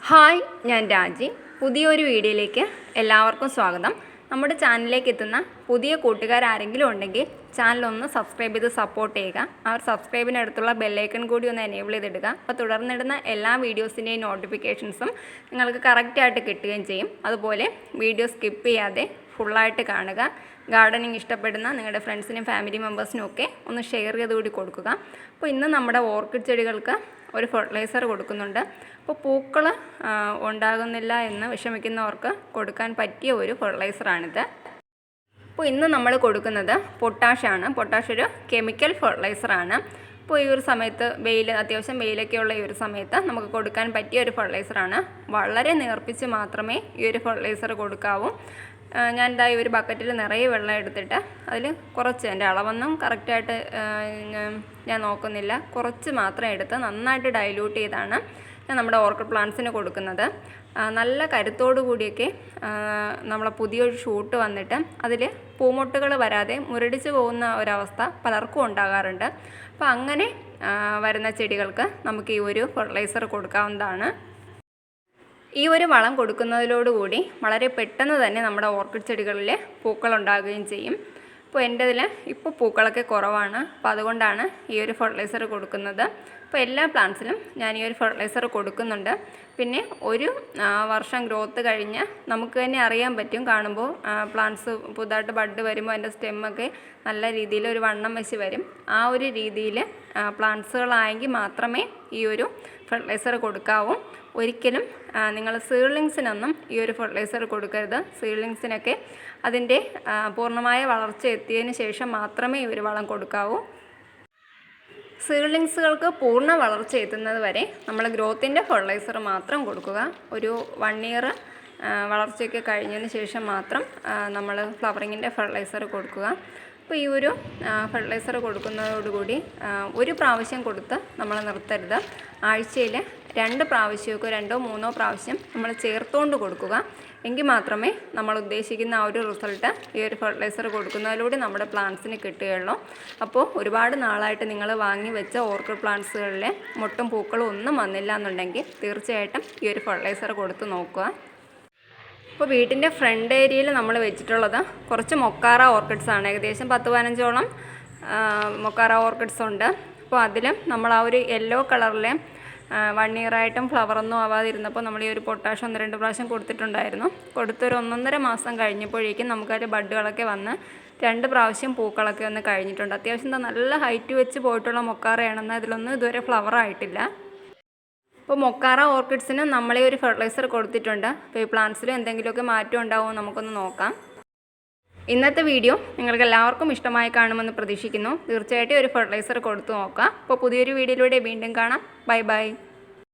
Hi, ഞാൻ രാജി. പുതിയൊരു വീഡിയോയിലേക്ക് എല്ലാവർക്കും സ്വാഗതം. നമ്മുടെ ചാനലിലേക്ക് എത്തുന്ന പുതിയ കൂട്ടുകാരെങ്കിലും ഉണ്ടെങ്കിൽ ചാനലൊന്ന് സബ്സ്ക്രൈബ് ചെയ്ത് സപ്പോർട്ട് ചെയ്യുക. അവർ സബ്സ്ക്രൈബിനടുത്തുള്ള ബെല്ലൈക്കൺ കൂടി ഒന്ന് എനേബിൾ ചെയ്തിടുക. അപ്പോൾ തുടർന്നിടുന്ന എല്ലാ വീഡിയോസിൻ്റെയും നോട്ടിഫിക്കേഷൻസും നിങ്ങൾക്ക് കറക്റ്റായിട്ട് കിട്ടുകയും ചെയ്യും. അതുപോലെ വീഡിയോ സ്കിപ്പ് ചെയ്യാതെ ഫുള്ളായിട്ട് കാണുക. ഗാർഡനിങ് ഇഷ്ടപ്പെടുന്ന നിങ്ങളുടെ ഫ്രണ്ട്സിനും ഫാമിലി മെമ്പേഴ്സിനും ഒക്കെ ഒന്ന് ഷെയർ ചെയ്ത് കൂടി കൊടുക്കുക. അപ്പോൾ ഇന്ന് നമ്മുടെ ഓർക്കിഡ് ചെടികൾക്ക് ഒരു ഫെർട്ടിലൈസർ കൊടുക്കുന്നുണ്ട്. അപ്പോൾ പൂക്കൾ ഉണ്ടാകുന്നില്ല എന്ന് വിഷമിക്കുന്നവർക്ക് കൊടുക്കാൻ പറ്റിയ ഒരു ഫെർട്ടിലൈസറാണിത്. അപ്പോൾ ഇന്ന് നമ്മൾ കൊടുക്കുന്നത് പൊട്ടാഷാണ്. പൊട്ടാഷ് ഒരു കെമിക്കൽ ഫെർട്ടിലൈസറാണ്. അപ്പോൾ ഈ ഒരു സമയത്ത് അത്യാവശ്യം വെയിലൊക്കെയുള്ള ഈ ഒരു സമയത്ത് നമുക്ക് കൊടുക്കാൻ പറ്റിയ ഒരു ഫെർട്ടിലൈസറാണ്. വളരെ നേർപ്പിച്ച് മാത്രമേ ഈ ഒരു ഫെർട്ടിലൈസർ കൊടുക്കാവൂ. ഞാൻ ഈ ഒരു ബക്കറ്റിൽ നിറയെ വെള്ളം എടുത്തിട്ട് അതിൽ കുറച്ച്, എൻ്റെ അളവൊന്നും കറക്റ്റായിട്ട് ഞാൻ നോക്കുന്നില്ല, കുറച്ച് മാത്രം എടുത്ത് നന്നായിട്ട് ഡൈല്യൂട്ട് ചെയ്താണ് ഞാൻ നമ്മുടെ ഓർക്കിഡ് പ്ലാന്റ്സിന് കൊടുക്കുന്നത്. നല്ല കരുത്തോടു കൂടിയൊക്കെ നമ്മളെ പുതിയൊരു ഷൂട്ട് വന്നിട്ട് അതിൽ പൂമൊട്ടുകൾ വരാതെ മുരടിച്ച് പോകുന്ന ഒരവസ്ഥ പലർക്കും ഉണ്ടാകാറുണ്ട്. അപ്പോൾ അങ്ങനെ വരുന്ന ചെടികൾക്ക് നമുക്ക് ഈ ഒരു ഫെർട്ടിലൈസർ കൊടുക്കാവുന്നതാണ്. ഈ ഒരു വളം കൊടുക്കുന്നതിലോടുകൂടി വളരെ പെട്ടെന്ന് തന്നെ നമ്മുടെ ഓർക്കിഡ് ചെടികളിൽ പൂക്കളുണ്ടാകുകയും ചെയ്യും. അപ്പോൾ എൻ്റെ ഇതിൽ ഇപ്പോൾ പൂക്കളൊക്കെ കുറവാണ്. അപ്പോൾ അതുകൊണ്ടാണ് ഈ ഒരു ഫെർട്ടിലൈസർ കൊടുക്കുന്നത്. അപ്പോൾ എല്ലാ പ്ലാന്റ്സിലും ഞാൻ ഈ ഒരു ഫെർട്ടിലൈസർ കൊടുക്കുന്നുണ്ട്. പിന്നെ ഒരു വർഷം ഗ്രോത്ത് കഴിഞ്ഞ് നമുക്ക് തന്നെ അറിയാൻ പറ്റും. കാണുമ്പോൾ പ്ലാന്റ്സ് പുതുതായിട്ട് ബഡ് വരുമ്പോൾ അതിൻ്റെ സ്റ്റെമ്മൊക്കെ നല്ല രീതിയിൽ ഒരു വണ്ണം വെച്ച് വരും. ആ ഒരു രീതിയിൽ പ്ലാന്റ്സുകളായെങ്കിൽ മാത്രമേ ഈ ഒരു ഫെർട്ടിലൈസർ കൊടുക്കാവൂ. ഒരിക്കലും നിങ്ങൾ സീഡ്ലിങ്സിനൊന്നും ഈ ഒരു ഫെർട്ടിലൈസർ കൊടുക്കരുത്. സീഡ്ലിങ്സിനൊക്കെ അതിൻ്റെ പൂർണ്ണമായ വളർച്ച എത്തിയതിന് ശേഷം മാത്രമേ ഈ ഒരു വളം കൊടുക്കാവൂ. സീഡ്ലിങ്സുകൾക്ക് പൂർണ്ണ വളർച്ച എത്തുന്നത് വരെ നമ്മൾ ഗ്രോത്തിൻ്റെ ഫെർട്ടിലൈസർ മാത്രം കൊടുക്കുക. ഒരു 1 ഇയർ വളർച്ചയൊക്കെ കഴിഞ്ഞതിന് ശേഷം മാത്രം നമ്മൾ ഫ്ലവറിങ്ങിൻ്റെ ഫെർട്ടിലൈസർ കൊടുക്കുക. അപ്പോൾ ഈ ഒരു ഫെർട്ടിലൈസർ കൊടുക്കുന്നതോടുകൂടി ഒരു പ്രാവശ്യം കൊടുത്ത് നമ്മൾ നിർത്തരുത്. ആഴ്ചയിൽ 2 പ്രാവശ്യമൊക്കെ 2 or 3 പ്രാവശ്യം നമ്മൾ ചേർത്തുകൊണ്ട് കൊടുക്കുക. എങ്കിൽ മാത്രമേ നമ്മൾ ഉദ്ദേശിക്കുന്ന ആ ഒരു റിസൾട്ട് ഈ ഒരു ഫെർട്ടിലൈസർ കൊടുക്കുന്നതിലൂടെ നമ്മുടെ പ്ലാന്റ്സിന് കിട്ടുകയുള്ളൂ. അപ്പോൾ ഒരുപാട് നാളായിട്ട് നിങ്ങൾ വാങ്ങി വെച്ച ഓർക്കിഡ് പ്ലാന്റ്സുകളിലെ മൊട്ടും പൂക്കളും ഒന്നും വന്നില്ല എന്നുണ്ടെങ്കിൽ തീർച്ചയായിട്ടും ഈ ഒരു ഫെർട്ടിലൈസർ കൊടുത്ത് നോക്കുക. ഇപ്പോൾ വീട്ടിൻ്റെ ഫ്രണ്ട് ഏരിയയിൽ നമ്മൾ വെച്ചിട്ടുള്ളത് കുറച്ച് മൊക്കാറ ഓർക്കിഡ്സാണ്. ഏകദേശം 10-15ഓളം മൊക്കാറ ഓർക്കിഡ്സ് ഉണ്ട്. അപ്പോൾ അതിലും നമ്മൾ ആ ഒരു യെല്ലോ കളറിലെ 1 ഇയറായിട്ടും ഫ്ലവറൊന്നും ആവാതിരുന്നപ്പോൾ നമ്മൾ ഈ ഒരു പൊട്ടാഷ് 1-2 പ്രാവശ്യം കൊടുത്തിട്ടുണ്ടായിരുന്നു. കൊടുത്തൊരു 1-1.5 മാസം കഴിഞ്ഞപ്പോഴേക്കും നമുക്കതിൽ ബഡുകളൊക്കെ വന്ന് 2 പ്രാവശ്യം പൂക്കളൊക്കെ ഒന്ന് കഴിഞ്ഞിട്ടുണ്ട്. അത്യാവശ്യം നല്ല ഹൈറ്റ് വെച്ച് പോയിട്ടുള്ള മൊക്കാറയാണെന്ന് അതിലൊന്നും ഇതുവരെ ഫ്ലവർ ആയിട്ടില്ല. അപ്പോൾ മൊക്കാറ ഓർക്കിഡ്സിന് നമ്മളീ ഒരു ഫെർട്ടിലൈസർ കൊടുത്തിട്ടുണ്ട്. അപ്പോൾ ഈ പ്ലാന്റ്സിലും എന്തെങ്കിലുമൊക്കെ മാറ്റം ഉണ്ടാവുമോ നമുക്കൊന്ന് നോക്കാം. ഇന്നത്തെ വീഡിയോ നിങ്ങൾക്ക് എല്ലാവർക്കും ഇഷ്ടമായി കാണുമെന്ന് പ്രതീക്ഷിക്കുന്നു. തീർച്ചയായിട്ടും ഒരു ഫെർട്ടിലൈസർ കൊടുത്തു നോക്കാം. അപ്പോൾ പുതിയൊരു വീഡിയോയിലൂടെ വീണ്ടും കാണാം. Bye bye.